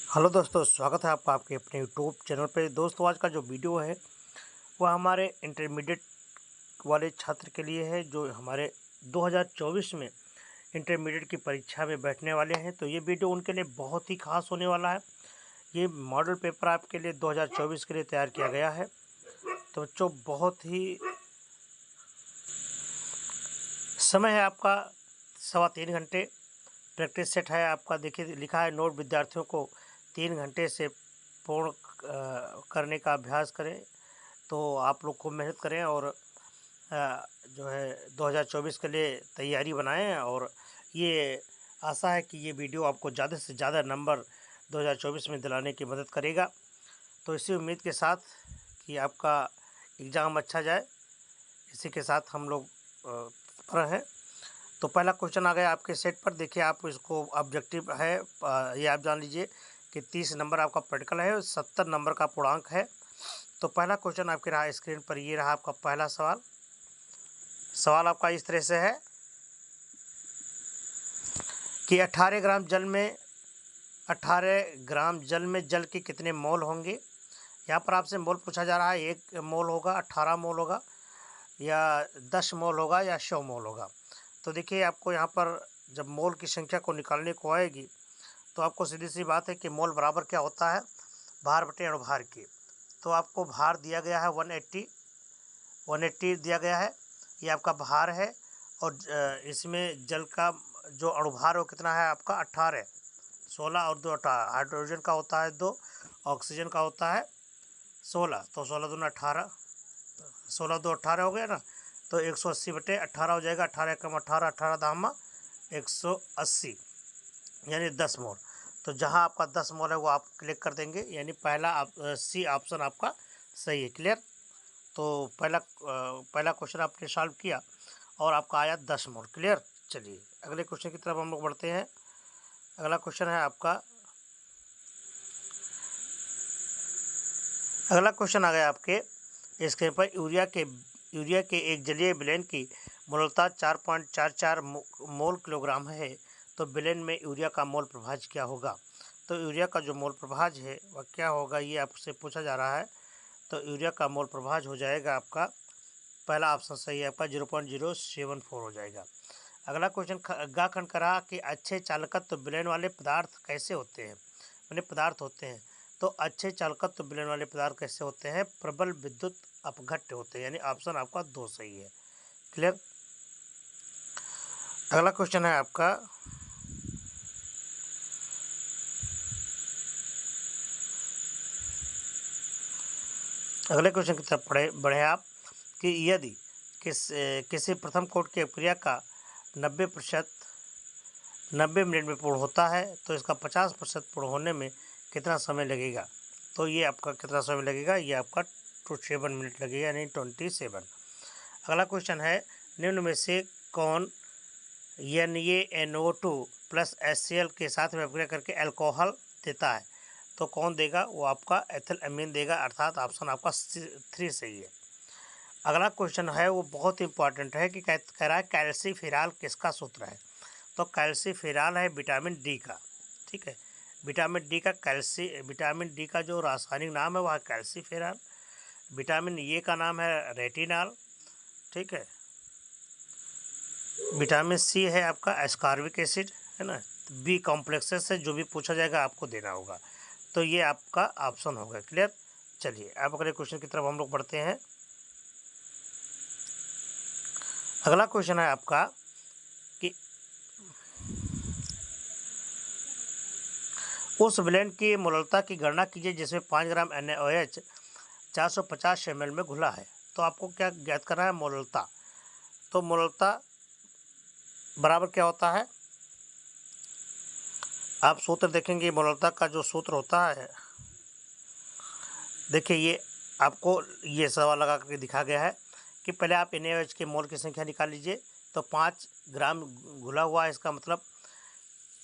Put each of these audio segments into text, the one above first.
Hello दोस्तों, स्वागत है आपका आपके अपने यूट्यूब चैनल पे। दोस्तों, आज का जो वीडियो है वह हमारे इंटरमीडिएट वाले छात्र के लिए है जो हमारे 2024 में इंटरमीडिएट की परीक्षा में बैठने वाले हैं। तो ये वीडियो उनके लिए बहुत ही खास होने वाला है। ये मॉडल पेपर आपके लिए 2024 के लिए तैयार किया गया है। तो बच्चों, बहुत ही समय है आपका 3.25 घंटे। प्रैक्टिस सेट है आपका, देखिए लिखा है नोट विद्यार्थियों को 3 घंटे से पूर्ण करने का अभ्यास करें। तो आप लोग खूब मेहनत करें और जो है 2024 के लिए तैयारी बनाएं। और ये आशा है कि ये वीडियो आपको ज़्यादा से ज़्यादा नंबर 2024 में दिलाने की मदद करेगा। तो इसी उम्मीद के साथ कि आपका एग्ज़ाम अच्छा जाए, इसी के साथ हम लोग पर हैं। तो पहला क्वेश्चन आ गया आपके सेट पर। देखिए, आप इसको ऑब्जेक्टिव है, ये आप जान लीजिए कि 30 नंबर आपका प्रैक्टिकल है और 70 नंबर का पूर्णांक है। तो पहला क्वेश्चन आपके रहा स्क्रीन पर, ये रहा आपका पहला सवाल। सवाल आपका इस तरह से है कि 18 ग्राम जल में जल के कितने मोल होंगे। यहाँ पर आपसे मोल पूछा जा रहा है। 1 मोल होगा, 18 मोल होगा, या 10 मोल होगा, या 100 मोल होगा। तो देखिए, आपको यहाँ पर जब मोल की संख्या को निकालने को आएगी तो आपको सीधी सी बात है कि मोल बराबर क्या होता है, भार बटे अणुभार के। तो आपको भार दिया गया है 180 दिया गया है, ये आपका भार है। और इसमें जल का जो अणुभार है वो कितना है आपका 18। 16 और 2 18। हाइड्रोजन का होता है 2, ऑक्सीजन का होता है 16। तो 16 दूना 18, 16 2 18 हो गया ना। तो 180 बटे 18 हो जाएगा। 18 कम 18, 18 दामा 180, यानी 10 मोल। तो जहां आपका 10 मोल है वो आप क्लिक कर देंगे, यानी पहला सी ऑप्शन आपका सही है। क्लियर। तो पहला क्वेश्चन आपने सॉल्व किया और आपका आया 10 मोल। क्लियर। चलिए अगले क्वेश्चन की तरफ हम लोग बढ़ते हैं। अगला क्वेश्चन है आपका, अगला क्वेश्चन आ गया आपके स्क्रीन पर। यूरिया के एक जलीय विलेन की मोलता 4.44 मोल किलोग्राम है। तो विलेन में यूरिया का मोल प्रभाज क्या होगा। तो यूरिया का जो मोल प्रभाज है वह क्या होगा, ये आपसे पूछा जा रहा है। तो यूरिया का मोल प्रभाज हो जाएगा आपका, पहला ऑप्शन सही है आपका, 0.074 हो जाएगा। अगला क्वेश्चन, गा खंड करा कि अच्छे चालकत्व विलयन वाले पदार्थ कैसे होते हैं, मैंने पदार्थ होते हैं। तो अच्छे चालकत्व विलयन वाले पदार्थ कैसे होते हैं, प्रबल विद्युत अपघट्य होते हैं, यानी ऑप्शन आपका 2 सही है। क्लियर। अगला क्वेश्चन है आपका, अगले क्वेश्चन की तरफ बढ़े आप कि यदि किसी प्रथम कोट की प्रक्रिया का 90 मिनट में पूर्ण होता है तो इसका 50% पूर्ण होने में कितना समय लगेगा। तो ये आपका कितना समय लगेगा, ये आपका 27 मिनट लगेगा, यानी 27। अगला क्वेश्चन है, निम्न में से कौन NaNO2 प्लस HCl के साथ में अभिक्रिया करके अल्कोहल देता है। तो कौन देगा, वो आपका एथिल अमीन देगा, अर्थात ऑप्शन आपका 3 सही है। अगला क्वेश्चन है वो बहुत इंपॉर्टेंट है कि कह रहा है कैल्सीफेरॉल किसका सूत्र है। तो कैल्सीफेरॉल है विटामिन डी का। ठीक है, विटामिन डी का जो रासायनिक नाम है वह कैल्सीफेरॉल। विटामिन ए का नाम है रेटिनॉल। ठीक है, विटामिन सी है आपका एस्कॉर्बिक एसिड, है ना। बी कॉम्प्लेक्सेस से जो भी पूछा जाएगा आपको देना होगा। तो ये आपका ऑप्शन होगा। क्लियर। चलिए अब अगले क्वेश्चन की तरफ हम लोग बढ़ते हैं। अगला क्वेश्चन है आपका कि उस विलेन की मोलता की गणना कीजिए जिसमें 5 ग्राम NaOH 450 ml में घुला है। तो आपको क्या ज्ञात करना है, मोलता। तो मोलता बराबर क्या होता है, आप सूत्र देखेंगे। मोलता का जो सूत्र होता है, देखिए ये आपको ये सवाल लगा करके दिखा गया है कि पहले आप NaOH के मोल की संख्या निकाल लीजिए। तो 5 ग्राम घुला हुआ है, इसका मतलब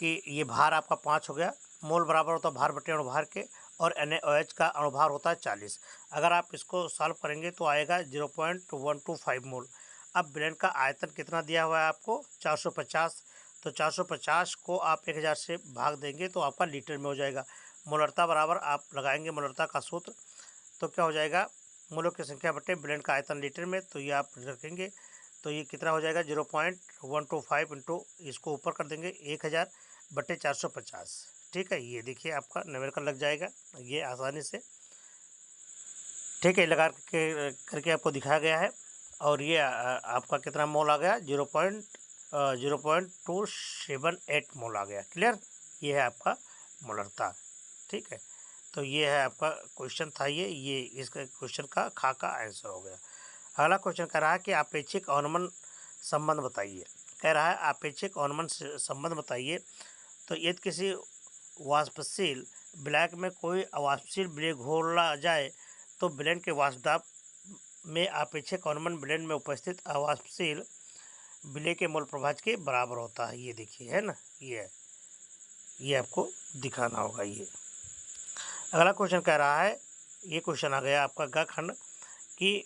कि ये भार आपका 5 हो गया। मोल बराबर होता है भार बटे अणुभार के, और NaOH का अणुभार होता है 40। अगर आप इसको सॉल्व करेंगे तो आएगा 0.125 मोल। अब विलेन का आयतन कितना दिया हुआ है आपको, 450। तो 450 को आप 1000 से भाग देंगे तो आपका लीटर में हो जाएगा। मोलरता बराबर आप लगाएंगे मोलरता का सूत्र, तो क्या हो जाएगा, मोलों की संख्या बटे ब्लेंड का आयतन लीटर में, तो ये आप रखेंगे तो ये कितना हो जाएगा 0.125 इंटू इसको ऊपर कर देंगे 1000 बटे 450। ठीक है, ये देखिए आपका न्यूमेरिकल लग जाएगा ये आसानी से। ठीक है, लगा के करके आपको दिखाया गया है। और ये आपका कितना मोल आ गया 0.278 मोल आ गया। क्लियर, ये है आपका मोलरता। ठीक है, तो ये है आपका क्वेश्चन था ये इसका क्वेश्चन का खा का आंसर हो गया। अगला क्वेश्चन कह रहा है कि अपेक्षिक अवनमन संबंध बताइए। कह रहा है अपेक्षिक अवनमन संबंध बताइए। तो यदि किसी वाष्पशील ब्लैक में कोई अवाष्पशील विलय घोला जाए तो ब्लेंड के वाष्पदाब में अपेक्षिक अवनमन ब्लेंड में उपस्थित अवाष्पशील विलय के मोल प्रभाज के बराबर होता है। ये देखिए है ना, ये आपको दिखाना होगा। ये अगला क्वेश्चन कह रहा है, ये क्वेश्चन आ गया आपका ग खंड कि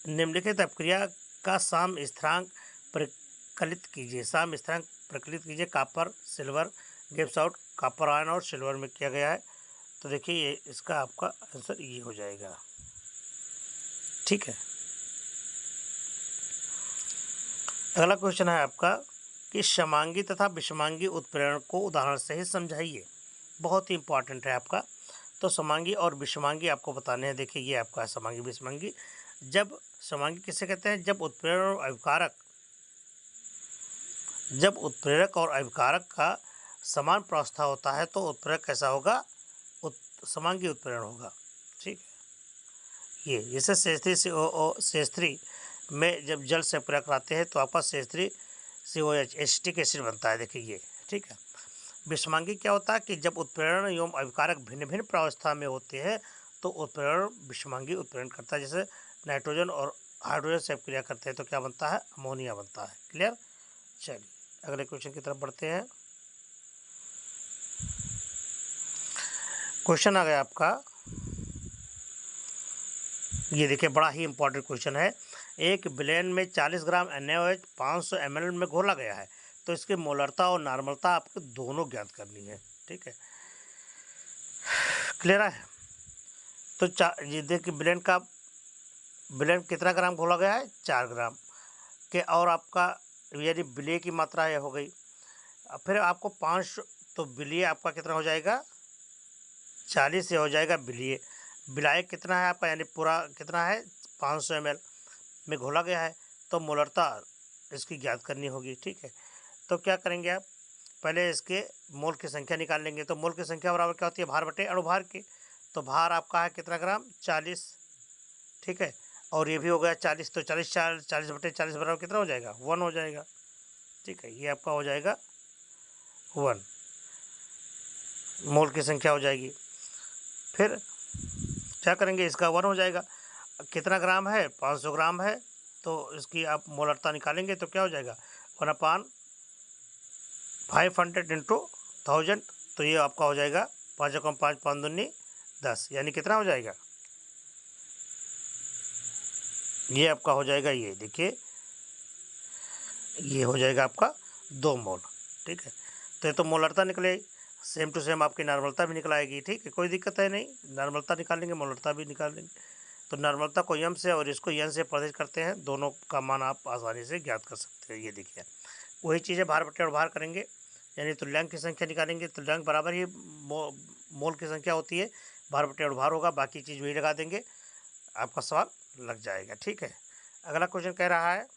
निम्नलिखित अपक्रिया का साम स्थिरांक प्रकलित कीजिए। साम स्थिरांक प्रकलित कीजिए copper silver Gibbs out copper ion और सिल्वर में किया गया है। तो देखिए ये इसका आपका आंसर ये हो जाएगा। ठीक है, अगला क्वेश्चन है आपका कि समांगी तथा विषमांगी उत्प्रेरण को उदाहरण से ही समझाइए। बहुत ही इंपॉर्टेंट है आपका। तो समांगी और विषमांगी आपको बताने हैं। देखिए ये आपका है समांगी विषमांगी। जब समांगी किसे कहते हैं, जब उत्प्रेरक और अभिकारक का समान प्रावस्था होता है तो उत्प्रेरक कैसा होगा, समांगी उत्प्रेरण होगा। ठीक है, ये जैसे CH3COO में जब जल से प्रयोग कराते हैं तो आपका CH3COH एसिटिक एसिड बनता है। देखिए ये। ठीक है, विषमांगी क्या होता है कि जब उत्प्रेरण एवं अभिकारक भिन्न भिन्न प्रावस्था में होते हैं तो उत्प्रेरण विषमांगी उत्प्रेरण करता है। जैसे नाइट्रोजन और हाइड्रोजन से क्रिया करते हैं तो क्या बनता है, अमोनिया बनता है। क्लियर, चलिए अगले क्वेश्चन की तरफ बढ़ते हैं। क्वेश्चन आ गया आपका, ये देखिए बड़ा ही इंपॉर्टेंट क्वेश्चन है। एक ब्लेंड में 40 ग्राम NaOH 500 ml में घोला गया है तो इसकी मोलरता और नॉर्मलता आपको दोनों ज्ञात करनी है। ठीक है, क्लियर है। तो ये देखिए ब्लेंड कितना ग्राम घोला गया है, 4 ग्राम के, और आपका यानी विलय की मात्रा ये हो गई। फिर आपको 5, तो विलय आपका कितना हो जाएगा 40 से हो जाएगा विलय। विलायक कितना है आपका, यानी पूरा कितना है 500 ml में घोला गया है तो मोलरता इसकी ज्ञात करनी होगी। ठीक है, तो क्या करेंगे आप, पहले इसके मोल की संख्या निकाल लेंगे। तो मोल की संख्या बराबर क्या होती है, भार बटे अणुभार के। तो भार आपका है कितना ग्राम, 40। ठीक है, और ये भी हो गया 40, तो 40 बटे 40 बराबर कितना हो जाएगा, 1 हो जाएगा। ठीक है, ये आपका हो जाएगा 1, मोल की संख्या हो जाएगी। फिर क्या करेंगे, इसका 1 हो जाएगा। कितना ग्राम है, 500 ग्राम है, तो इसकी आप मोलरता निकालेंगे तो क्या हो जाएगा 1/500 इंटू 1000। तो ये आपका हो जाएगा 5 × 5 5 दूनी 10, यानी कितना हो जाएगा, ये आपका हो जाएगा, ये देखिए ये हो जाएगा आपका 2 मोल। ठीक है, तो ये तो मोलरता निकले, सेम टू सेम आपकी नॉर्मलता भी निकल आएगी। ठीक है, कोई दिक्कत है नहीं, नॉर्मलता निकाल लेंगे मोलरता भी निकाल लेंगे। तो नॉर्मलता को m से और इसको n से प्रदर्शित करते हैं, दोनों का मान आप आसानी से ज्ञात कर सकते हैं। ये देखिए वही चीज़ है, भार बटे अणुभार करेंगे, यानी तुल्यांक की संख्या निकालेंगे। तुल्यांक बराबर ही मोल की संख्या होती है, भार बटे अणुभार होगा, बाकी चीज़ वही लगा देंगे, आपका सवाल लग जाएगा। ठीक है, अगला क्वेश्चन कह रहा है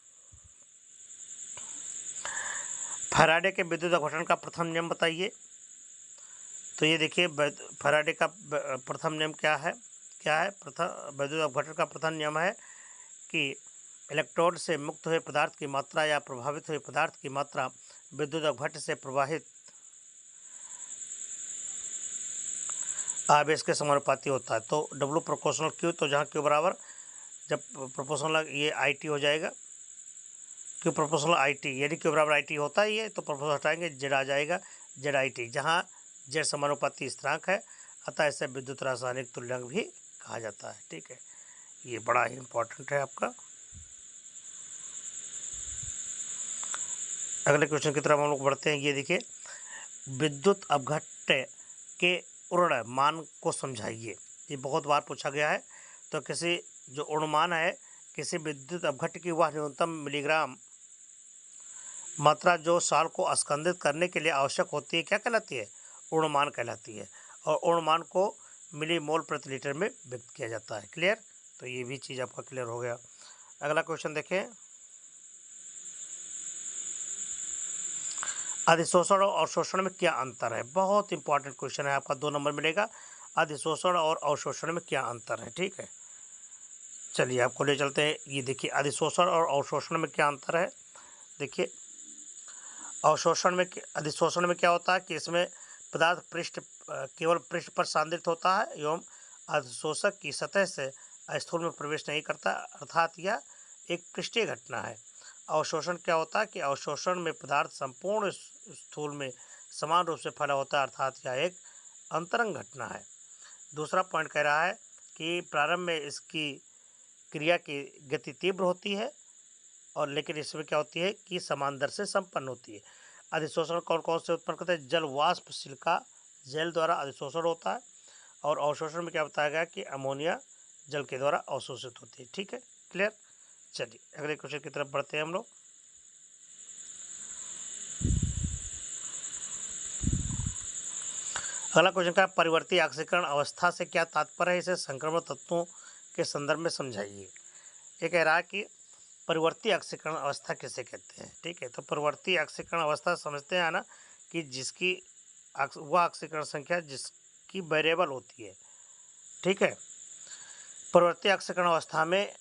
फैराडे के विद्युत अपघटन का प्रथम नियम बताइए। तो ये देखिए फैराडे का प्रथम नियम क्या है, प्रथम विद्युत अपघटन का प्रथम नियम है कि इलेक्ट्रोड से मुक्त हुए पदार्थ की मात्रा या प्रभावित हुए पदार्थ की मात्रा विद्युत अपघट्य से प्रवाहित आवेश के समानुपाती होता है। तो W प्रोपोर्शनल Q, तो जहाँ Q बराबर, जब प्रोपोर्शनल ये IT हो जाएगा, Q प्रोपोर्शनल IT, यदि Q बराबर IT होता है ये, तो प्रोपोर्शनल हटाएंगे, Z आ जाएगा ZIT, जहाँ Z समानुपाती स्थिरांक है, अतः इसे विद्युत रासायनिक तुल्यांक भी कहा जाता है। ठीक है, ये बड़ा ही इंपॉर्टेंट है आपका। अगले क्वेश्चन की तरफ हम लोग बढ़ते हैं। ये देखिए विद्युत अपघट्य के ऊर्णमान को समझाइए। ये बहुत बार पूछा गया है। तो किसी जो ऊर्णमान है किसी विद्युत अपघट्य की वह न्यूनतम मिलीग्राम मात्रा जो साल को अस्कंदित करने के लिए आवश्यक होती है क्या कहलाती है? ऊर्णमान कहलाती है। और ऊर्णमान को मिलीमोल प्रति लीटर में व्यक्त किया जाता है। क्लियर? तो ये भी चीज़ आपका क्लियर हो गया। अगला क्वेश्चन देखें, अधिशोषण और अवशोषण में क्या अंतर है? बहुत इंपॉर्टेंट क्वेश्चन है, आपका 2 नंबर मिलेगा। अधिशोषण और अवशोषण में क्या अंतर है? ठीक है, चलिए आपको ले चलते हैं। ये देखिए अधिशोषण और अवशोषण में क्या अंतर है। देखिए अवशोषण में अधिशोषण में क्या होता है कि इसमें पदार्थ केवल पृष्ठ पर सांद्रित होता है एवं अधिशोषक की सतह से स्थूल में प्रवेश नहीं करता, अर्थात यह एक पृष्ठीय घटना है। अवशोषण क्या होता है कि अवशोषण में पदार्थ संपूर्ण स्थूल में समान रूप से फैला होता है, अर्थात यह एक अंतरंग घटना है। दूसरा पॉइंट कह रहा है कि प्रारंभ में इसकी क्रिया की गति तीव्र होती है और लेकिन इसमें क्या होती है कि समान दर से संपन्न होती है। अधिशोषण कौन कौन से उत्पन्न करते हैं? जल, वाष्प, सिलिका जेल द्वारा अधिशोषण होता है। और अवशोषण में क्या बताया गया कि अमोनिया जल के द्वारा अवशोषित होती है। ठीक है, क्लियर? चलिए अगले क्वेश्चन की तरफ बढ़ते हैं हम लोग। अगला क्वेश्चन का परिवर्ती ऑक्सीकरण अवस्था से क्या तात्पर्य है? इसे संक्रमण तत्वों के संदर्भ में समझाइए। ये कह रहा है कि परिवर्ती ऑक्सीकरण अवस्था किसे कहते हैं? ठीक है, तो परिवर्ती ऑक्सीकरण अवस्था समझते हैं ना कि जिसकी वह ऑक्सीकरण संख्या जिसकी वेरिएबल होती है। ठीक है, परिवर्ती ऑक्सीकरण अवस्था में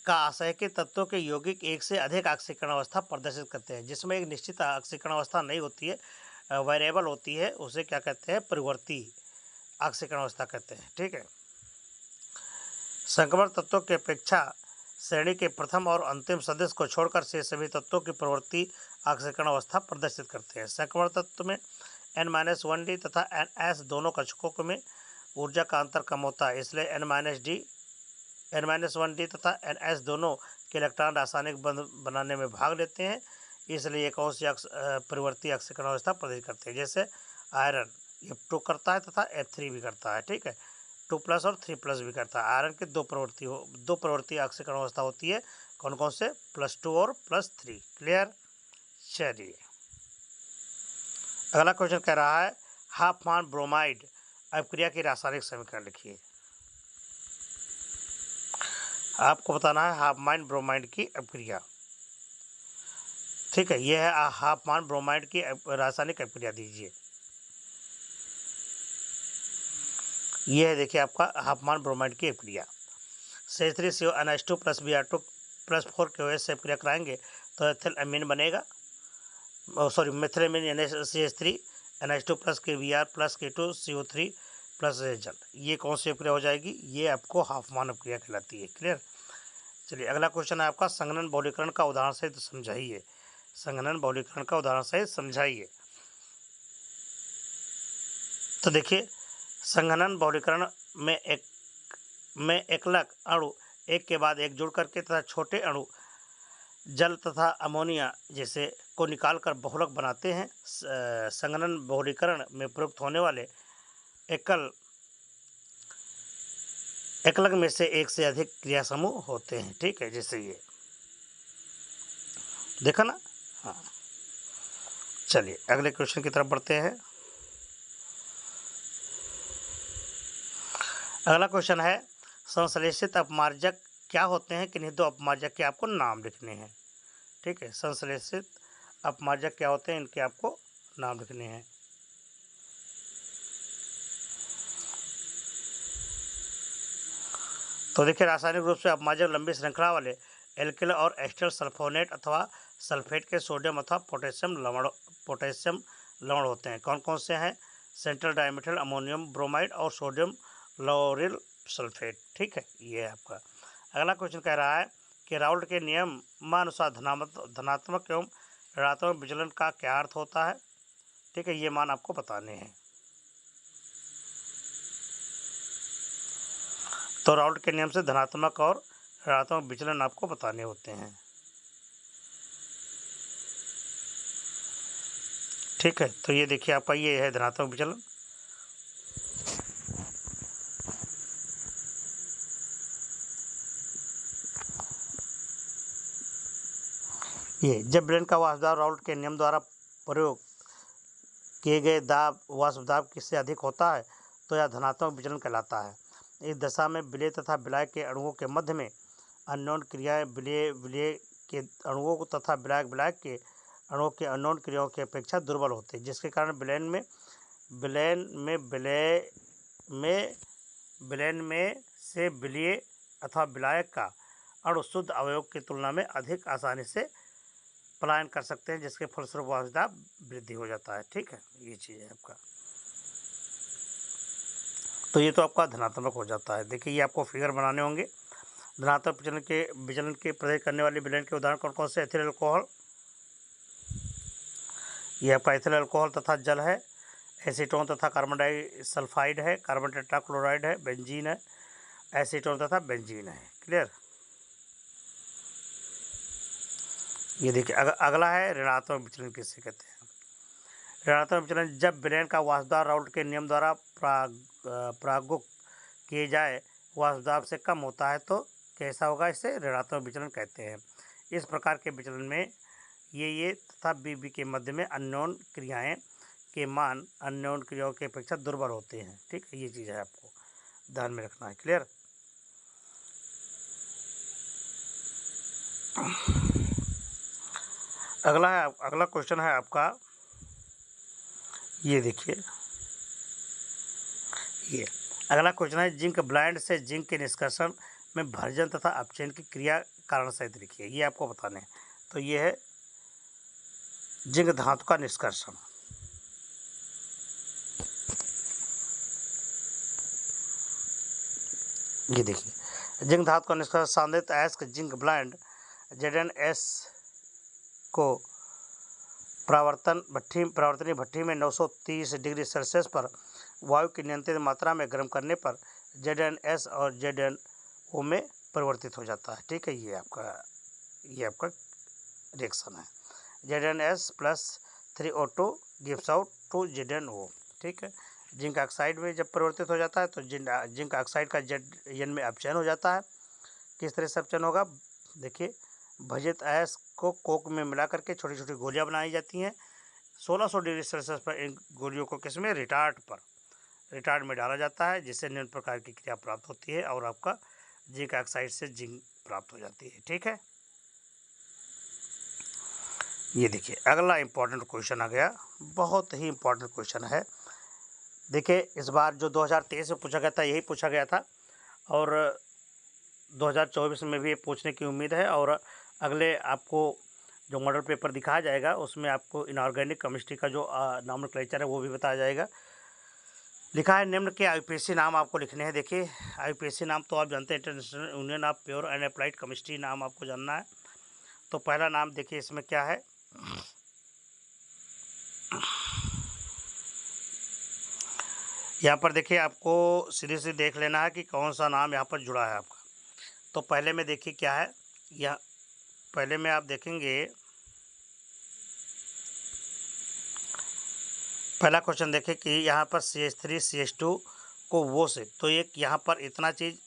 का आशय के तत्वों के यौगिक एक से अधिक ऑक्सीकरण अवस्था प्रदर्शित करते हैं। जिसमें एक निश्चित ऑक्सीकरण अवस्था नहीं होती है, वेरिएबल होती है, उसे क्या कहते हैं? परिवर्ती ऑक्सीकरण अवस्था कहते हैं। ठीक है, संक्रमण तत्वों की अपेक्षा श्रेणी के प्रथम और अंतिम सदस्य को छोड़कर से सभी तत्वों की प्रवृत्ति ऑक्सीकरण अवस्था प्रदर्शित करते हैं। संक्रमण तत्व में N-1D तथा NS दोनों कक्षकों में ऊर्जा का अंतर कम होता है, इसलिए N-1D तथा NS दोनों के इलेक्ट्रॉन रासायनिक बंध बनाने में भाग लेते हैं, इसलिए कौन सी परिवर्ती ऑक्सीकरण अवस्था प्रदर्शित करते हैं? जैसे आयरन F2 करता है तथा F3 भी करता है। ठीक है, 2+ और 3+ भी करता है। आयरन के दो प्रवृत्ति ऑक्सीकरण अवस्था होती है, कौन कौन से? +2 और +3। क्लियर? चलिए अगला क्वेश्चन कह रहा है हाफमान ब्रोमाइड अपक्रिया की रासायनिक समीकरण लिखिए। आपको बताना है हाफमान ब्रोमाइड की अपक्रिया। ठीक है, यह है हाफमान ब्रोमाइड की रासायनिक अपक्रिया दीजिए। यह है देखिए आपका हाफमान ब्रोमाइड की अपक्रिया। CH3CO NH2 + Br2 + 4 के OH से अपक्रिया कराएंगे तो एथिल अमीन बनेगा। Sorry मेथिलामीन CH3 NH2 + KBr + K2 CO3 + जल। ये कौन सी अपक्रिया हो जाएगी? ये आपको हाफमान अपक्रिया कहलाती है। क्लियर? चलिए अगला क्वेश्चन है आपका संघनन बहुलीकरण का उदाहरण सहित समझाइए। संघनन बहुलीकरण का उदाहरण सहित समझाइए। तो देखिए संघनन बहुलीकरण में एकलक अणु एक के बाद एक जुड़ करके तथा छोटे अणु जल तथा अमोनिया जैसे को निकालकर बहुलक बनाते हैं। संघनन बहुलीकरण में प्रयुक्त होने वाले एकलक में से एक से अधिक क्रिया समूह होते हैं। ठीक है, जैसे ये देखा ना। हाँ, चलिए अगले क्वेश्चन की तरफ बढ़ते हैं। अगला क्वेश्चन है संश्लेषित अपमार्जक क्या होते हैं? किन्हीं दो अपमार्जक के आपको नाम लिखने हैं। ठीक है, संश्लेषित अपमार्जक क्या होते हैं? इनके आपको नाम लिखने हैं। तो देखिए रासायनिक रूप से अपमार्जक लंबी श्रृंखला वाले एल्किल और एस्टर सल्फोनेट अथवा सल्फेट के सोडियम अथवा पोटेशियम लवण होते हैं। कौन कौन से हैं? सेंट्रल डाइमेथिल अमोनियम ब्रोमाइड और सोडियम लॉरेल सल्फेट। ठीक है, ये है आपका। अगला क्वेश्चन कह रहा है कि राउल्ट के नियमानुसार धनात्मक एवं ऋणात्मक विचलन का क्या अर्थ होता है? ठीक है, ये मान आपको बताने हैं। तो राउल्ट के नियम से धनात्मक और ऋणात्मक विचलन आपको बताने होते हैं। ठीक है, तो ये देखिए आपका ये है धनात्मक विचलन। ये जब ब्लेन का वाष्पदाब राउल्ट के नियम द्वारा प्रयोग किए गए दाब वाष्पदाब किससे अधिक होता है तो यह धनात्मक विचलन कहलाता है। इस दशा में विलेय तथा विलायक के अणुओं के मध्य में अन्योन क्रियाएं विलेय के अणुओं को तथा विलायक के अणुओं के अन्योन क्रियाओं की अपेक्षा दुर्बल होते हैं, जिसके कारण विलयन में से विलेय अथवा विलायक का अणु शुद्ध अवयव की तुलना में अधिक आसानी से पलायन कर सकते हैं, जिसके फलस्वरूप वाष्पदाब वृद्धि हो जाता है। ठीक है, ये चीज़ है आपका। तो ये तो आपका धनात्मक हो जाता है। देखिए, ये आपको फिगर बनाने होंगे। धनात्मक विचलन के प्रदर्शित करने वाले विलयन के उदाहरण कौन कौन से? एथिल अल्कोहल, ये आपका एथिल अल्कोहल तथा जल है। एसीटोन तथा कार्बन डाइसल्फाइड है। कार्बन टेट्राक्लोराइड है। बेंजीन है। एसीटोन तथा बेंजीन है। क्लियर। ये देखिए, अगला है ऋणात्मक विचलन किसे कहते हैं? ऋणात्मक विचलन जब विलयन का वाष्पदाब राउल्ट के नियम द्वारा प्रागुक किए जाए वाष्पदाब से कम होता है तो कैसा होगा? इसे ऋणात्मक विचलन कहते हैं। इस प्रकार के विचलन में ये तथा बी के मध्य में अन्योन क्रियाएं के मान अन्योन क्रियाओं की अपेक्षा दुर्बल होते हैं। ठीक है, ये चीज़ है आपको ध्यान में रखना है। क्लियर। अगला क्वेश्चन है आपका, ये देखिए, ये अगला क्वेश्चन है जिंक ब्लाइंड से जिंक के निष्कर्षण में भर्जन तथा अपचयन की क्रिया कारण सहित लिखिए। ये आपको बताने हैं। तो ये है जिंक धातु का निष्कर्षण। ये देखिए, जिंक धातु का निष्कर्षण सांद्रित अयस्क जिंक ब्लाइंड ZnS को परावर्तनीय भट्ठी में 930 डिग्री सेल्सियस पर वायु की नियंत्रित मात्रा में गर्म करने पर ZnS और ZnO में परिवर्तित हो जाता है। ठीक है, ये आपका रिएक्शन है। ZnS plus 3O2 gives out two ZnO। ठीक है, जिंक ऑक्साइड में जब परिवर्तित हो जाता है तो जिंक ऑक्साइड का Zn में अपचयन हो जाता है। किस तरह से अपचयन होगा? देखिए, भजित अयस्क को कोक में मिला करके छोटी छोटी गोलियां बनाई जाती हैं। 1600 डिग्री सेल्सियस पर इन गोलियों को किसमें? रिटार्ड में डाला जाता है, जिससे निम्न प्रकार की क्रिया प्राप्त होती है और आपका जिंक ऑक्साइड से जिंक प्राप्त हो जाती है। ठीक है, ये देखिए, अगला इंपॉर्टेंट क्वेश्चन आ गया। बहुत ही इंपॉर्टेंट क्वेश्चन है। देखिए, इस बार जो 2023 में पूछा गया था यही पूछा गया था और 2024 में भी पूछने की उम्मीद है। और अगले आपको जो मॉडल पेपर दिखाया जाएगा उसमें आपको इनऑर्गेनिक केमिस्ट्री का जो नॉमेनक्लेचर है वो भी बताया जाएगा। लिखा है निम्न के IUPAC नाम आपको लिखने हैं। देखिए, IUPAC नाम तो आप जानते हैं, international union of pure and applied chemistry नाम आपको जानना है। तो पहला नाम देखिए इसमें क्या है, यहाँ पर देखिए आपको सीधे से देख लेना है कि कौन सा नाम यहाँ पर जुड़ा है आपका। तो पहले में देखिए क्या है, यहाँ पहले में आप देखेंगे, पहला क्वेश्चन देखें कि यहाँ पर CH3 CH2 को वो से, तो एक यहाँ पर इतना चीज़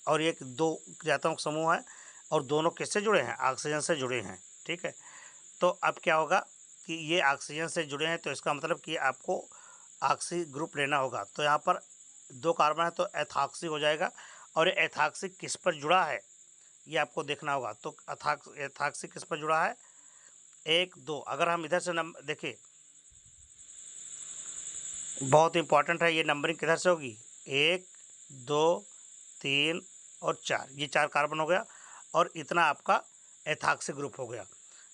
और एक दो क्रियात्मक समूह है और दोनों किससे जुड़े हैं? ऑक्सीजन से जुड़े हैं। ठीक है, तो अब क्या होगा कि ये ऑक्सीजन से जुड़े हैं तो इसका मतलब कि आपको ऑक्सी ग्रुप लेना होगा। तो यहाँ पर 2 कार्बन है तो एथॉक्सी हो जाएगा और ये एथॉक्सी किस पर जुड़ा है ये आपको देखना होगा। तो एथॉक्सी किस पर जुड़ा है? 1 2। अगर हम इधर से नंबर देखिए, बहुत इंपॉर्टेंट है, ये नंबरिंग किधर से होगी? 1 2 3 और 4, ये 4 कार्बन हो गया और इतना आपका एथॉक्सी ग्रुप हो गया।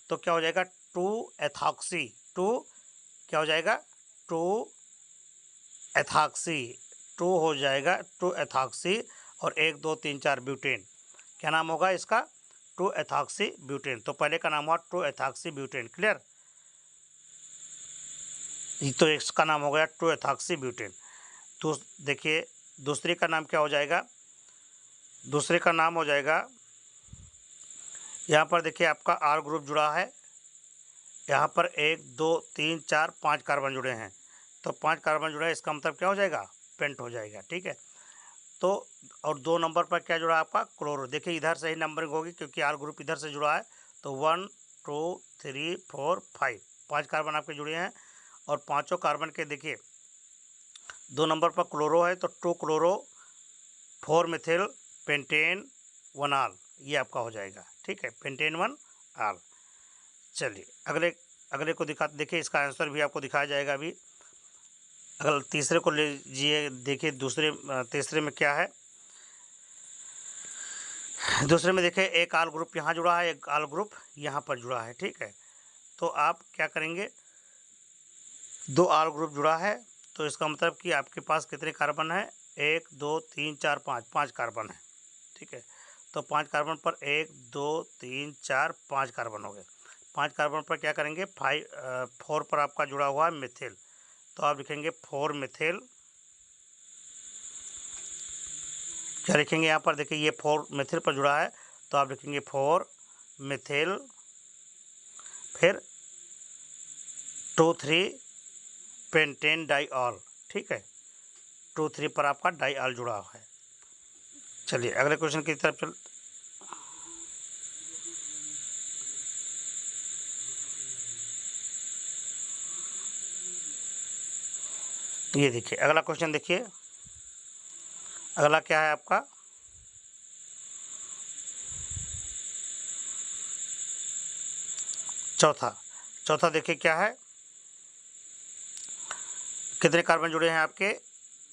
तो क्या हो जाएगा? 2 एथॉक्सी, 2 क्या हो जाएगा? 2 एथॉक्सी, 2 हो जाएगा 2 एथॉक्सी और 1 2 3 4 ब्यूटेन। क्या नाम होगा इसका? 2 एथॉक्सी ब्यूटेन। तो पहले का नाम हुआ 2 एथॉक्सी ब्यूटेन। क्लियर, तो इसका नाम हो गया 2 एथॉक्सी ब्यूटेन। तो देखिए दूसरे का नाम क्या हो जाएगा? दूसरे का नाम हो जाएगा, यहाँ पर देखिए आपका R ग्रुप जुड़ा है, यहाँ पर 1 2 3 4 5 कार्बन जुड़े हैं। तो 5 कार्बन जुड़ा है, इसका मतलब क्या हो जाएगा? पेंट हो जाएगा। ठीक है, तो और 2 नंबर पर क्या जुड़ा है आपका? क्लोरो। देखिए इधर से ही नंबरिंग होगी क्योंकि R ग्रुप इधर से जुड़ा है। तो 1 2 3 4 5, 5 कार्बन आपके जुड़े हैं। और पांचों कार्बन के देखिए 2 नंबर पर क्लोरो है तो 2 क्लोरो 4 मिथिल पेंटेन 1 आल, ये आपका हो जाएगा। ठीक है, पेंटेन 1 आल। चलिए अगले को देखिए, इसका आंसर भी आपको दिखाया जाएगा अभी। अगर तीसरे को लीजिए, देखिए तीसरे में क्या है। दूसरे में देखिए एक आल ग्रुप यहाँ जुड़ा है, एक आल ग्रुप यहाँ पर जुड़ा है। ठीक है, तो आप क्या करेंगे, 2 आल ग्रुप जुड़ा है तो इसका मतलब कि आपके पास कितने कार्बन है, 1 2 3 4 5, 5 कार्बन है। ठीक है, तो 5 कार्बन पर 1 2 3 4 5 कार्बन हो गए। 5 कार्बन पर क्या करेंगे, 4 पर आपका जुड़ा हुआ है मिथिल, तो आप लिखेंगे 4 मिथिल। क्या लिखेंगे यहाँ पर, देखिए ये 4 मिथिल पर जुड़ा है तो आप लिखेंगे 4 मिथिल, फिर 2 3 पेंटेन डाइऑल। ठीक है, 2 3 पर आपका डाइऑल जुड़ा हुआ है। चलिए अगले क्वेश्चन की तरफ चल। ये देखिए अगला क्वेश्चन, देखिए अगला क्या है आपका, चौथा देखिए क्या है, कितने कार्बन जुड़े हैं आपके,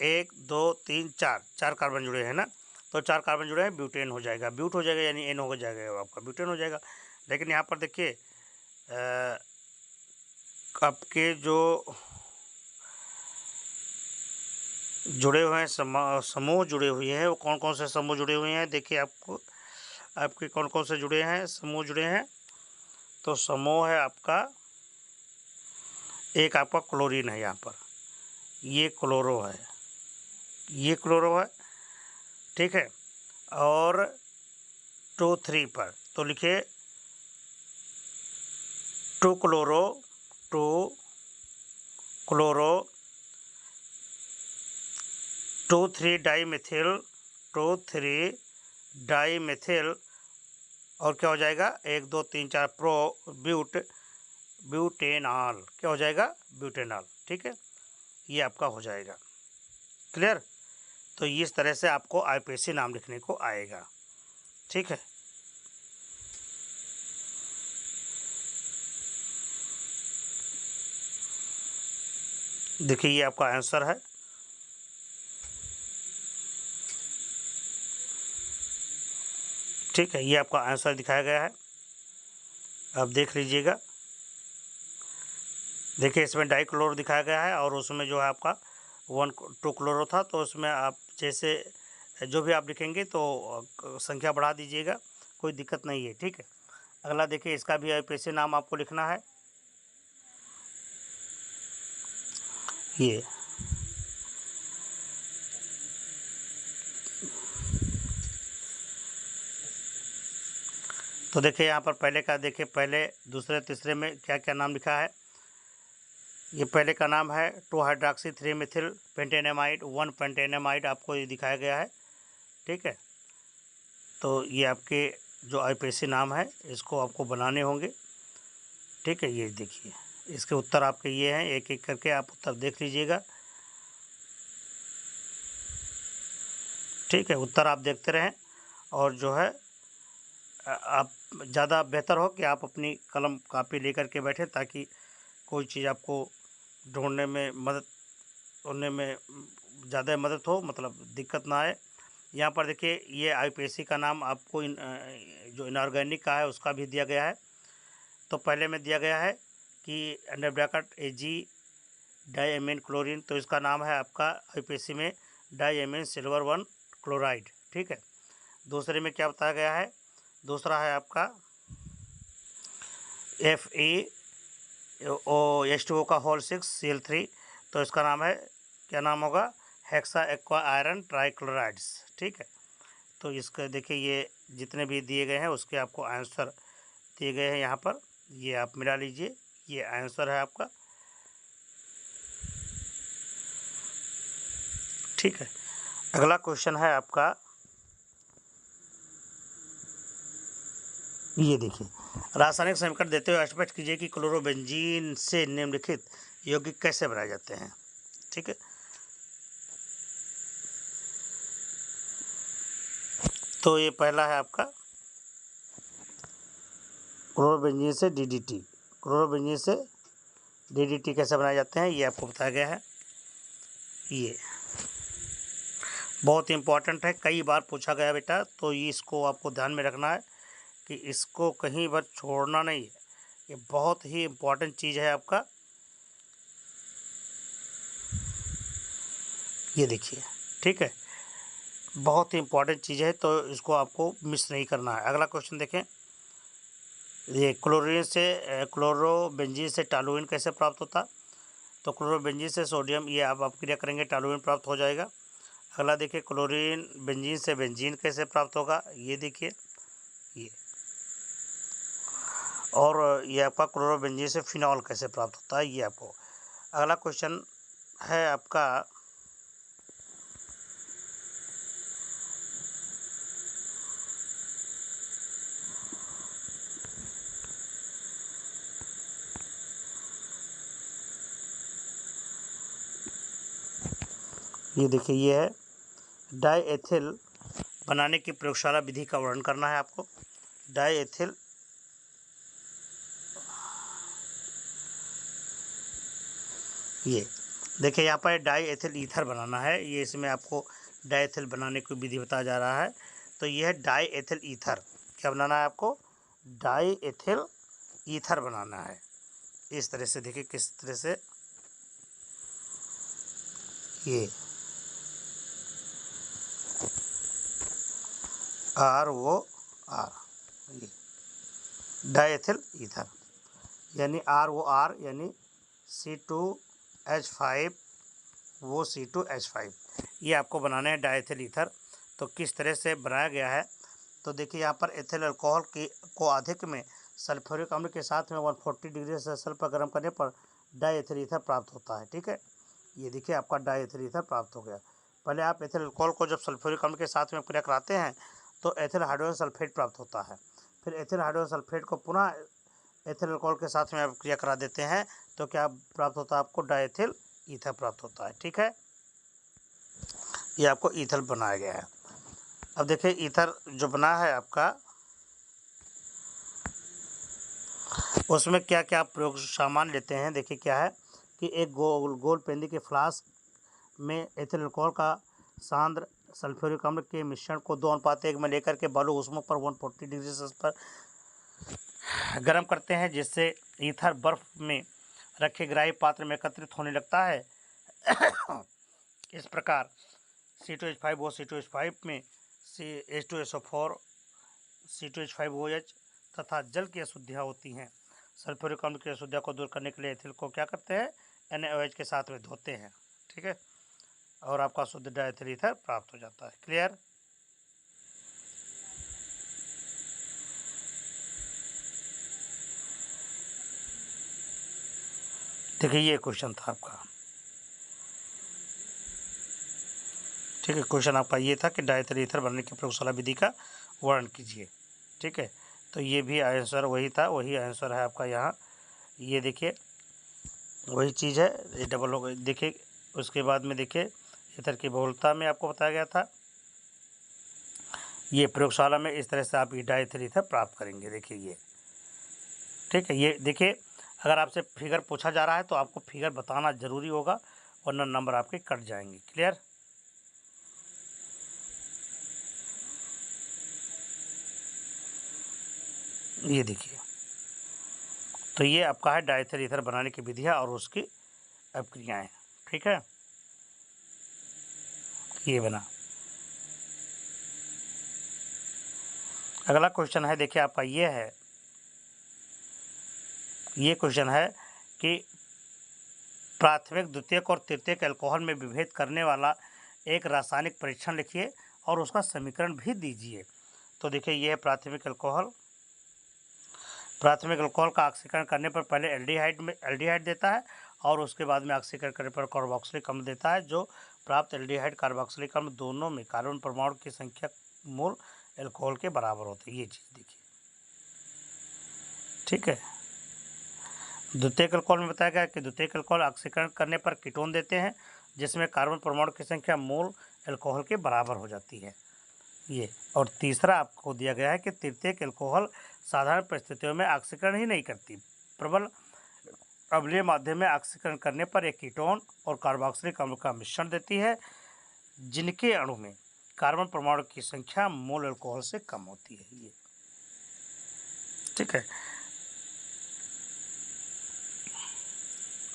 1 2 3 4, 4 कार्बन जुड़े हैं ना, तो 4 कार्बन जुड़े हैं, ब्यूटेन हो जाएगा, ब्यूट हो जाएगा, यानी एन हो जाएगा, आपका ब्यूटेन हो जाएगा। लेकिन यहाँ पर देखिए आपके जो जुड़े हुए हैं समूह जुड़े हुए हैं, वो कौन कौन से समूह जुड़े हुए हैं, देखिए आपके कौन कौन से जुड़े हैं, समूह जुड़े हैं। तो समूह है आपका, एक आपका क्लोरीन है, यहाँ पर ये क्लोरो है, ये क्लोरो है। ठीक है, और 2 3 पर तो लिखे 2 क्लोरो 2 क्लोरो 2 3 डाईमिथिल 2 3 डाईमिथिल, और क्या हो जाएगा, 1 2 3 4 प्रो ब्यूटेनॉल, क्या हो जाएगा, ब्यूटेनॉल। ठीक है, ये आपका हो जाएगा क्लियर। तो इस तरह से आपको आईपीएसी नाम लिखने को आएगा। ठीक है, देखिए ये आपका आंसर है। ठीक है, ये आपका आंसर दिखाया गया है, आप देख लीजिएगा। देखिए इसमें डाइक्लोरो दिखाया गया है और उसमें जो है आपका 1 2 क्लोरो था, तो उसमें आप जैसे जो भी आप लिखेंगे तो संख्या बढ़ा दीजिएगा, कोई दिक्कत नहीं है। ठीक है, अगला देखिए, इसका भी आईपीएसी नाम आपको लिखना है। ये तो देखिए यहाँ पर पहले का, देखिए पहले दूसरे तीसरे में क्या क्या नाम लिखा है। ये पहले का नाम है 2 हाइड्रॉक्सी 3 मिथिल पेंटेनेमाइड 1 पेंटेनेमाइड, आपको ये दिखाया गया है। ठीक है, तो ये आपके जो आईपीएसी नाम है, इसको आपको बनाने होंगे। ठीक है, ये देखिए इसके उत्तर आपके ये हैं, एक एक करके आप उत्तर देख लीजिएगा। ठीक है, उत्तर आप देखते रहें, और जो है आप ज़्यादा बेहतर हो कि आप अपनी कलम कापी लेकर के बैठें, ताकि कोई चीज़ आपको ढूंढने में मदद होने में ज़्यादा मदद हो, मतलब दिक्कत ना आए। यहाँ पर देखिए ये आईपीएसी का नाम आपको जो इनऑर्गेनिक का है उसका भी दिया गया है। तो पहले में दिया गया है कि अंडर ब्रैकेट Ag डाईएमीन क्लोरीन, तो इसका नाम है आपका आईपीएसी में डाईएमीन सिल्वर 1 क्लोराइड। ठीक है, दूसरे में क्या बताया गया है, दूसरा है आपका FeOH2O का होल 6 Cl3, तो इसका नाम है, क्या नाम होगा, हेक्सा एक्वा आयरन ट्राइक्लोराइड्स। ठीक है, तो इसका देखिए ये जितने भी दिए गए हैं उसके आपको आंसर दिए गए हैं यहाँ पर, ये आप मिला लीजिए, ये आंसर है आपका। ठीक है, अगला क्वेश्चन है आपका, ये देखिए रासायनिक समीकरण देते हुए स्पष्ट कीजिए कि क्लोरोबेंजीन से निम्नलिखित यौगिक कैसे बनाए जाते हैं। ठीक है, तो ये पहला है आपका क्लोरोबेंजीन से डीडीटी। क्लोरोबेंजीन से डीडीटी कैसे बनाए जाते हैं ये आपको बताया गया है। ये बहुत इंपॉर्टेंट है, कई बार पूछा गया बेटा, तो ये इसको आपको ध्यान में रखना है कि इसको कहीं बार छोड़ना नहीं है। ये बहुत ही इम्पोर्टेंट चीज़ है आपका। ये देखिए, ठीक है, बहुत ही इम्पोर्टेंट चीज़ है, तो इसको आपको मिस नहीं करना है। अगला क्वेश्चन देखें, ये क्लोरोबेंजीन से टॉलुइन कैसे प्राप्त होता। तो क्लोरोबेंजीन से सोडियम, ये आप क्रिया करेंगे टॉलुइन प्राप्त हो जाएगा। अगला देखिए, क्लोरीन बेंजीन से बेंजीन कैसे प्राप्त होगा, ये देखिए ये। और ये आपका क्लोरोबेंजीन से फिनॉल कैसे प्राप्त होता है, ये आपको। अगला क्वेश्चन है आपका, ये देखिए, ये है डाईएथिल बनाने की प्रयोगशाला विधि का वर्णन करना है आपको। डाईएथिल, ये देखिए यहाँ पर डाईएथिल ईथर बनाना है, ये इसमें आपको डाईएथिल बनाने की विधि बताया जा रहा है। तो ये है डाईएथिल ईथर। क्या बनाना है आपको, डाईएथिल ईथर बनाना है। इस तरह से देखिए किस तरह से, ये ROR, ये डाईएथिल ईथर, यानी ROR यानी C2H5 वो C2H5, ये आपको बनाना है डाईएथिल ईथर। तो किस तरह से बनाया गया है, तो देखिए यहाँ पर एथिल अल्कोहल को अधिक में सल्फ्यूरिक अम्ल के साथ में 140 डिग्री सेल्सियस पर गर्म करने पर डाईएथिल ईथर प्राप्त होता है। ठीक है, ये देखिए आपका डाईएथिल ईथर प्राप्त हो गया। पहले आप एथिल अल्कोहल को जब सल्फ्यूरिक अम्ल के साथ में क्रिया कराते हैं तो एथिल हाइड्रोजन सल्फेट प्राप्त होता है। फिर एथिल हाइड्रोजन सल्फेट को पुनः एथिल अल्कोहल के साथ में आप क्रिया करा देते हैं तो क्या प्राप्त होता है आपको, डाईएथिल ईथर प्राप्त होता है। ठीक है, ये आपको ईथर बनाया गया है। अब देखिए ईथर जो बना है आपका, उसमें क्या क्या प्रयोग सामान लेते हैं। देखिए क्या है कि एक गोल पेंदी के फ्लास्क में एथिल अल्कोहल का सांद्र सल्फ्यूरिक अम्ल के मिश्रण को 2:1 में लेकर के बालू ऊष्मा पर 140 डिग्री सेल्सियस पर गर्म करते हैं, जिससे ईथर बर्फ में रखे ग्राही पात्र में एकत्रित होने लगता है। इस प्रकार C2H5 और C2H5 में H2SO4 C2H5OH तथा जल की अशुद्धियाँ होती हैं। सल्फ्यूरिक अम्ल की अशुद्धियों को दूर करने के लिए एथिल को क्या करते हैं, NaOH के साथ में धोते हैं। ठीक है, और आपका शुद्ध डाईएथिल ईथर प्राप्त हो जाता है। क्लियर। देखिए ये क्वेश्चन था आपका। ठीक है, क्वेश्चन आपका ये था कि डाईएथिल ईथर बनने की प्रयोगशाला विधि का वर्णन कीजिए। ठीक है, तो ये भी आंसर वही था, वही आंसर है आपका यहाँ। ये देखिए वही चीज़ है, ये डबल हो गई। देखिए उसके बाद में देखिए ईथर की बहुलता में आपको बताया गया था। ये प्रयोगशाला में इस तरह से आप ये डाईएथिल ईथर प्राप्त करेंगे। देखिए ये, ठीक है, ये देखिए अगर आपसे फिगर पूछा जा रहा है तो आपको फिगर बताना ज़रूरी होगा, वरना नंबर आपके कट जाएंगे। क्लियर। ये देखिए, तो ये आपका है डाईएथिल ईथर बनाने की विधियाँ और उसकी अपक्रियाएँ। ठीक है, ये बना। अगला क्वेश्चन है, देखिए आपका ये है, ये क्वेश्चन है कि प्राथमिक, द्वितीयक और तृतीयक अल्कोहल में विभेद करने वाला एक रासायनिक परीक्षण लिखिए और उसका समीकरण भी दीजिए। तो देखिए ये है प्राथमिक अल्कोहल। प्राथमिक अल्कोहल का ऑक्सीकरण करने पर पहले एल्डिहाइड देता है और उसके बाद में ऑक्सीकरण करने पर कार्बोक्सिलिक अम्ल देता है, जो प्राप्त एल्डिहाइड कार्बोक्सिलिक अम्ल दोनों में कार्बन परमाणु की संख्या मूल अल्कोहल के बराबर होती है। ये चीज़ देखिए, ठीक है। द्वितीयक अल्कोहल में बताया गया कि द्वितीयक अल्कोहल ऑक्सीकरण करने पर कीटोन देते हैं, जिसमें कार्बन परमाणु की संख्या मोल अल्कोहल के बराबर हो जाती है ये। और तीसरा आपको दिया गया है कि तृतीयक अल्कोहल साधारण परिस्थितियों में ऑक्सीकरण ही नहीं करती, प्रबल अम्लीय माध्यम में ऑक्सीकरण करने पर एक कीटोन और कार्बोक्सिलिक अम्ल का मिश्रण देती है, जिनके अणु में कार्बन परमाणु की संख्या मोल अल्कोहल से कम होती है ये। ठीक है।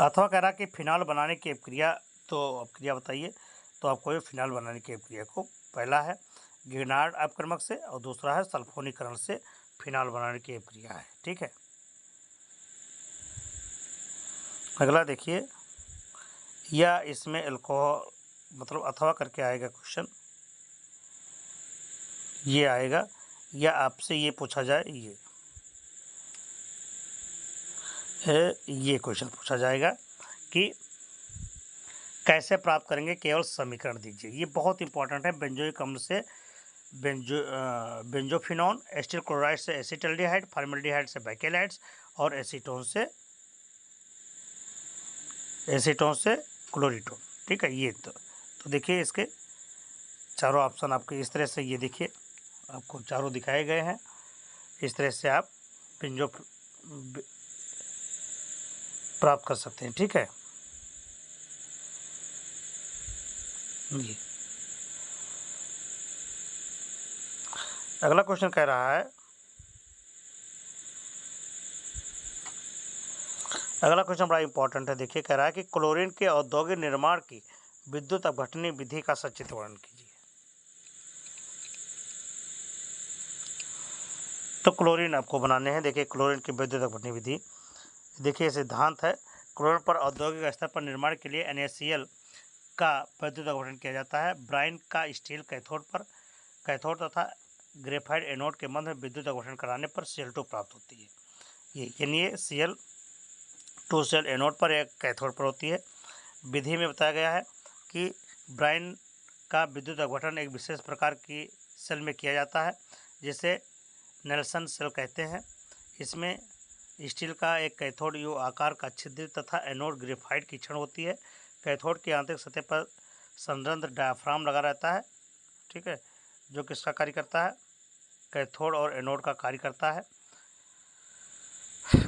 अथवा कह रहा कि फिनॉल बनाने की प्रक्रिया, तो अब क्रिया बताइए। तो आपको ये फिनॉल बनाने की प्रक्रिया को, पहला है गिनार्ड अपक्रमक से और दूसरा है सल्फोनीकरण से फिनॉल बनाने की प्रक्रिया है। ठीक है। अगला देखिए, या इसमें अल्कोहल मतलब अथवा करके आएगा क्वेश्चन, ये आएगा, या आपसे ये पूछा जाए, ये क्वेश्चन पूछा जाएगा कि कैसे प्राप्त करेंगे, केवल समीकरण दीजिए। ये बहुत इंपॉर्टेंट है। बेंजोइक अम्ल से बेंजोफिनॉन, एसिटिल क्लोराइड से एसिटल्डिहाइड, फॉर्मल्डिहाइड से बैकेलाइड्स और एसीटोन से क्लोरीटोन। ठीक है। ये तो देखिए इसके चारों ऑप्शन आपके इस तरह से, ये देखिए आपको चारों दिखाए गए हैं। इस तरह से आप बेंजो प्राप्त कर सकते हैं। ठीक है। जी, अगला क्वेश्चन कह रहा है, अगला क्वेश्चन बड़ा इंपॉर्टेंट है। देखिए कह रहा है कि क्लोरीन के औद्योगिक निर्माण की विद्युत अपघटनी विधि का सचित्र वर्णन कीजिए। तो क्लोरीन आपको बनाने हैं। देखिए क्लोरीन की विद्युत अपघटनी विधि, देखिए सिद्धांत है। क्लोरीन पर औद्योगिक स्तर पर निर्माण के लिए NaCl का विद्युत अपघटन किया जाता है। ब्राइन का स्टील कैथोड तथा ग्रेफाइट एनोड के मध्य में विद्युत अपघटन कराने पर Cl2 प्राप्त होती है। ये यानी Cl2 सेल एनोड पर एक कैथोड पर होती है। विधि में बताया गया है कि ब्राइन का विद्युत अपघटन एक विशेष प्रकार की सेल में किया जाता है, जिसे नेल्सन सेल कहते हैं। इसमें स्टील का एक कैथोड यू आकार का छिद्र तथा एनोड ग्रेफाइट की छड़ होती है। कैथोड की आंतरिक सतह पर संरंध्र डायाफ्राम लगा रहता है। ठीक है। जो किसका कार्य करता है, कैथोड और एनोड का कार्य करता है।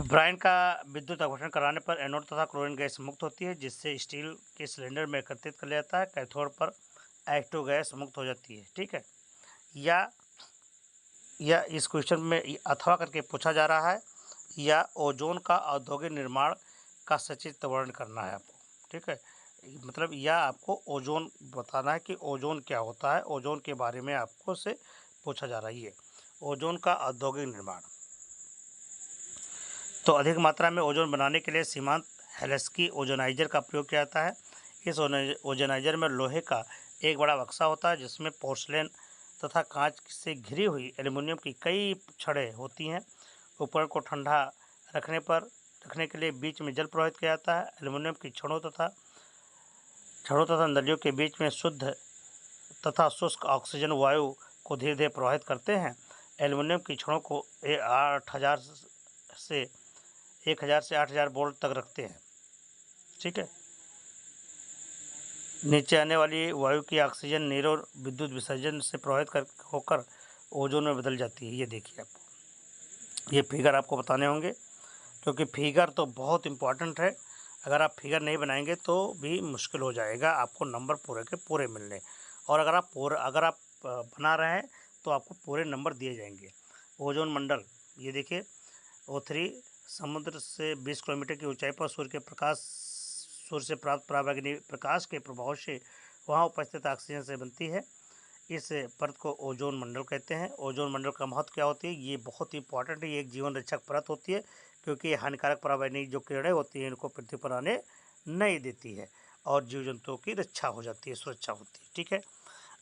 ब्राइन का विद्युत अपघटन कराने पर एनोड तथा क्लोरीन गैस मुक्त होती है, जिससे स्टील के सिलेंडर में एकत्रित कर लिया जाता है। कैथोड पर H2 गैस मुक्त हो जाती है। ठीक है। या इस क्वेश्चन में अथवा करके पूछा जा रहा है, या ओजोन का औद्योगिक निर्माण का सचित्र वर्णन करना है आपको। ठीक है। मतलब या आपको ओजोन बताना है कि ओजोन क्या होता है, ओजोन के बारे में आपको से पूछा जा रहा है। ये ओजोन का औद्योगिक निर्माण, तो अधिक मात्रा में ओजोन बनाने के लिए सीमांत हेलेस्की ओजोनाइजर का प्रयोग किया जाता है। इस ओजोनाइजर में लोहे का एक बड़ा बक्सा होता है, जिसमें पोर्सलेन तथा कांच से घिरी हुई एल्युमिनियम की कई छड़ें होती हैं। उपकरण को ठंडा रखने के लिए बीच में जल प्रवाहित किया जाता है। एल्युमिनियम की छड़ों तथा नलियों के बीच में शुद्ध तथा शुष्क ऑक्सीजन वायु को धीरे धीरे प्रवाहित करते हैं। एल्युमिनियम की छड़ों को 1000 से 8000 वोल्ट तक रखते हैं। ठीक है। नीचे आने वाली वायु की ऑक्सीजन नीरो विद्युत विसर्जन से प्रभावित होकर ओजोन में बदल जाती है। ये देखिए आपको ये फिगर आपको बताने होंगे, क्योंकि फिगर तो बहुत इम्पोर्टेंट है। अगर आप फिगर नहीं बनाएंगे तो भी मुश्किल हो जाएगा आपको नंबर पूरे के पूरे मिलने, और अगर आप बना रहे हैं तो आपको पूरे नंबर दिए जाएंगे। ओजोन मंडल, ये देखिए O3 समुद्र से 20 किलोमीटर की ऊंचाई पर सूर्य से प्राप्त पराबैंगनी प्रकाश के प्रभाव से वहाँ उपस्थित ऑक्सीजन से बनती है। इस परत को ओजोन मंडल कहते हैं। ओजोन मंडल का महत्व क्या होती है, ये बहुत इंपॉर्टेंट है। ये एक जीवन रक्षक परत होती है, क्योंकि हानिकारक पराबैंगनी जो किरणें होती हैं इनको पृथ्वी पर आने नहीं देती है और जीव जंतुओं की रक्षा हो जाती है, सुरक्षा होती है। ठीक है।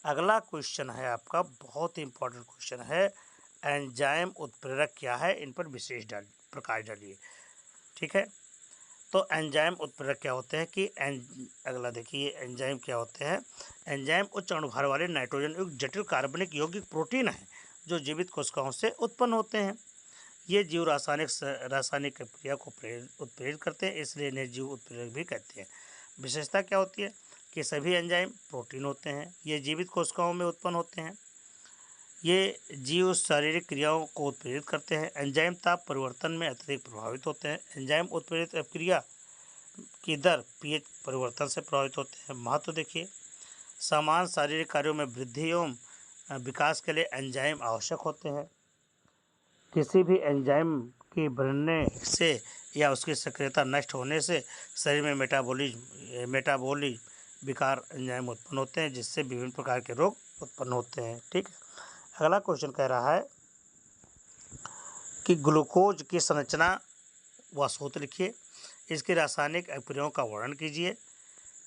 अगला क्वेश्चन है आपका, बहुत ही इंपॉर्टेंट क्वेश्चन है, एंजाइम उत्प्रेरक क्या है, इन पर विशेष प्रकाश डालिए। ठीक है। तो एंजाइम उत्प्रेरक क्या होते हैं कि अगला देखिए एंजाइम क्या होते हैं। एंजाइम उच्च अणुभार वाले नाइट्रोजन युक्त जटिल कार्बनिक यौगिक प्रोटीन हैं, जो जीवित कोशिकाओं से उत्पन्न होते हैं। ये जीव रासायनिक क्रिया को उत्प्रेरित करते हैं, इसलिए इन्हें जीव उत्प्रेरक भी कहते हैं। विशेषता क्या होती है कि सभी एंजाइम प्रोटीन होते हैं, ये जीवित कोशिकाओं में उत्पन्न होते हैं। ये जीव शारीरिक क्रियाओं को उत्प्रेरित करते हैं। एंजाइम ताप परिवर्तन में अत्यधिक प्रभावित होते हैं। एंजाइम उत्प्रेरित अपक्रिया की दर पीएच परिवर्तन से प्रभावित होते हैं। महत्व देखिए, समान शारीरिक कार्यों में वृद्धि एवं विकास के लिए एंजाइम आवश्यक होते हैं। किसी भी एंजाइम के बनने से या उसकी सक्रियता नष्ट होने से शरीर में मेटाबॉलिक विकार एंजाइम उत्पन्न होते हैं, जिससे विभिन्न प्रकार के रोग उत्पन्न होते हैं। ठीक है, अगला क्वेश्चन कह रहा है कि ग्लूकोज की संरचना व सूत्र लिखिए, इसके रासायनिक अपक्रियाओं का वर्णन कीजिए।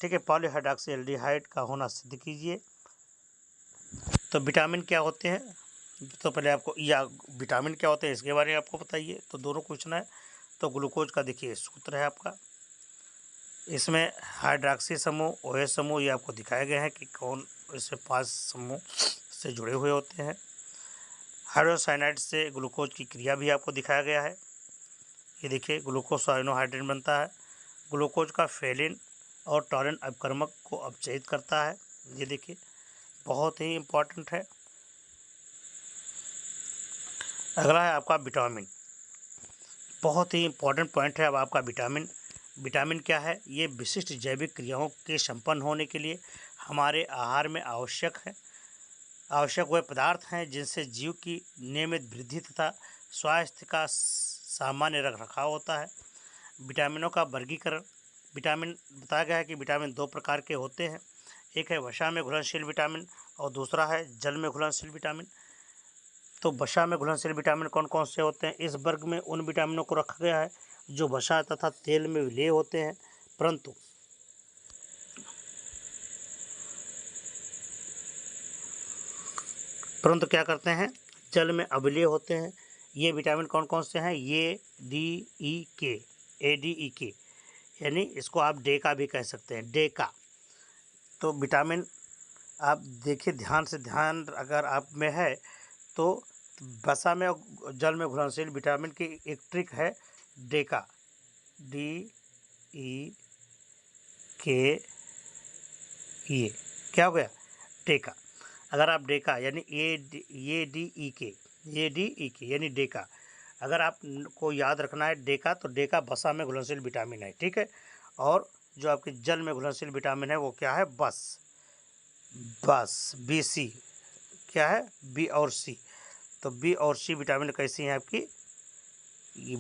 ठीक है, पॉलीहाइड्रॉक्सी एल्डिहाइड का होना सिद्ध कीजिए। तो विटामिन क्या होते हैं, तो पहले आपको या विटामिन क्या होते हैं इसके बारे में आपको बताइए। तो दोनों क्वेश्चन है। तो ग्लूकोज का देखिए सूत्र है आपका, इसमें हाइड्रॉक्सी समूह, OH समूह ये आपको दिखाए गए हैं कि कौन इससे 5 समूह से जुड़े हुए होते हैं। हाइड्रोसाइनाइड से ग्लूकोज की क्रिया भी आपको दिखाया गया है। ये देखिए ग्लूकोज साइनोहाइड्रेट बनता है। ग्लूकोज का फेलिन और टॉरिन अपकर्मक को अपचयित करता है। ये देखिए बहुत ही इम्पोर्टेंट है। अगला है आपका विटामिन, बहुत ही इम्पोर्टेंट पॉइंट है अब आपका विटामिन। विटामिन क्या है, ये विशिष्ट जैविक क्रियाओं के संपन्न होने के लिए हमारे आहार में आवश्यक वह पदार्थ हैं जिनसे जीव की नियमित वृद्धि तथा स्वास्थ्य का सामान्य रखरखाव होता है। विटामिनों का वर्गीकरण, विटामिन बताया गया है कि विटामिन 2 प्रकार के होते हैं, एक है वसा में घुलनशील विटामिन और दूसरा है जल में घुलनशील विटामिन। तो वसा में घुलनशील विटामिन कौन कौन से होते हैं, इस वर्ग में उन विटामिनों को रखा गया है जो वसा तथा तेल में विलेय होते हैं परंतु क्या करते हैं, जल में अविलेय होते हैं। ये विटामिन कौन कौन से हैं, ये ADEK, यानी इसको आप डेका भी कह सकते हैं, डेका। तो विटामिन आप देखिए ध्यान अगर आप में है तो वसा में और जल में घुलनशील विटामिन की एक ट्रिक है, डेका, DEK, ये क्या हो गया, डेका। अगर आप डेका यानी ADEK यानी डेका, अगर आपको याद रखना है डेका, तो डेका वसा में घुलनशील विटामिन है। ठीक है, और जो आपके जल में घुलनशील विटामिन है वो क्या है, बस BC, क्या है, B और C। तो B और C विटामिन कैसी हैं आपकी,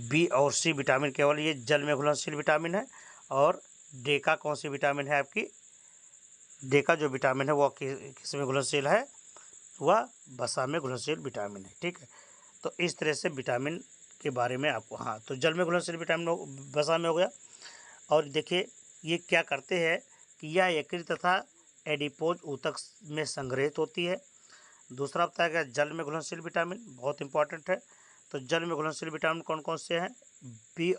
B और C विटामिन केवल ये जल में घुलनशील विटामिन है, और डेका कौन सी विटामिन है आपकी, डेका जो विटामिन है वो किस में घुलनशील है, वह वसा में घुलनशील विटामिन है। ठीक है, तो इस तरह से विटामिन के बारे में आपको, हाँ, तो जल में घुलनशील विटामिन वसा में हो गया। और देखिए ये क्या करते हैं कि यह यकृत तथा एडिपोज ऊतक में संग्रहित होती है। दूसरा बताया गया जल में घुलनशील विटामिन, बहुत इंपॉर्टेंट है। तो जल में घुलनशील विटामिन कौन कौन से हैं, B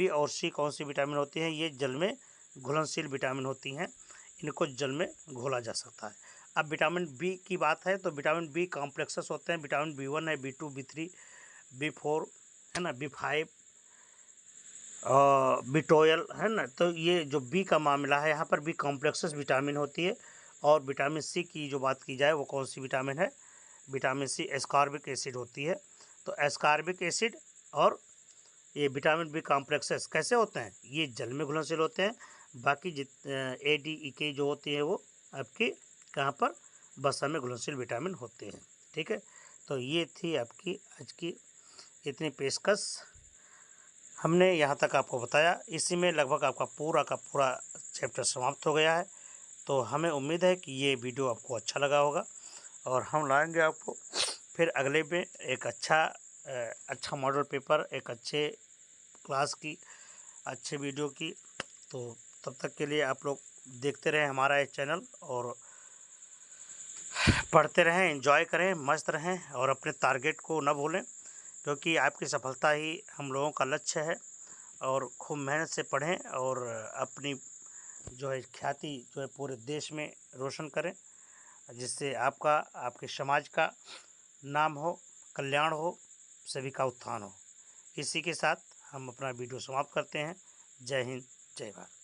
और C कौन सी विटामिन होती हैं, ये जल में घुलनशील विटामिन होती हैं, इनको जल में घोला जा सकता है। अब विटामिन B की बात है तो विटामिन B कॉम्प्लेक्सेस होते हैं, विटामिन B1 है, B2, B3, B4 है ना, B5 B12 है ना। तो ये जो B का मामला है यहाँ पर B कॉम्प्लेक्सेस विटामिन होती है। और विटामिन C की जो बात की जाए वो कौन सी विटामिन है, विटामिन C एस्कॉर्बिक एसिड होती है। तो एस्कॉर्बिक एसिड और ये विटामिन B कॉम्प्लेक्सेस कैसे होते हैं, ये जल में घुलनशील होते हैं। बाकी ADEK जो होती है वो आपकी कहाँ पर, वसा में घुलनशील विटामिन होते हैं। ठीक है, तो ये थी आपकी आज की इतनी पेशकश, हमने यहाँ तक आपको बताया। इसी में लगभग आपका पूरा का पूरा चैप्टर समाप्त हो गया है। तो हमें उम्मीद है कि ये वीडियो आपको अच्छा लगा होगा, और हम लाएंगे आपको फिर अगले में एक अच्छा मॉडल पेपर, एक अच्छे क्लास की, अच्छे वीडियो की। तो तब तक के लिए आप लोग देखते रहें हमारा ये चैनल, और पढ़ते रहें, एंजॉय करें, मस्त रहें, और अपने टारगेट को न भूलें, क्योंकि आपकी सफलता ही हम लोगों का लक्ष्य है। और खूब मेहनत से पढ़ें और अपनी जो है ख्याति जो है पूरे देश में रोशन करें, जिससे आपका, आपके समाज का नाम हो, कल्याण हो, सभी का उत्थान हो। इसी के साथ हम अपना वीडियो समाप्त करते हैं। जय हिंद, जय भारत।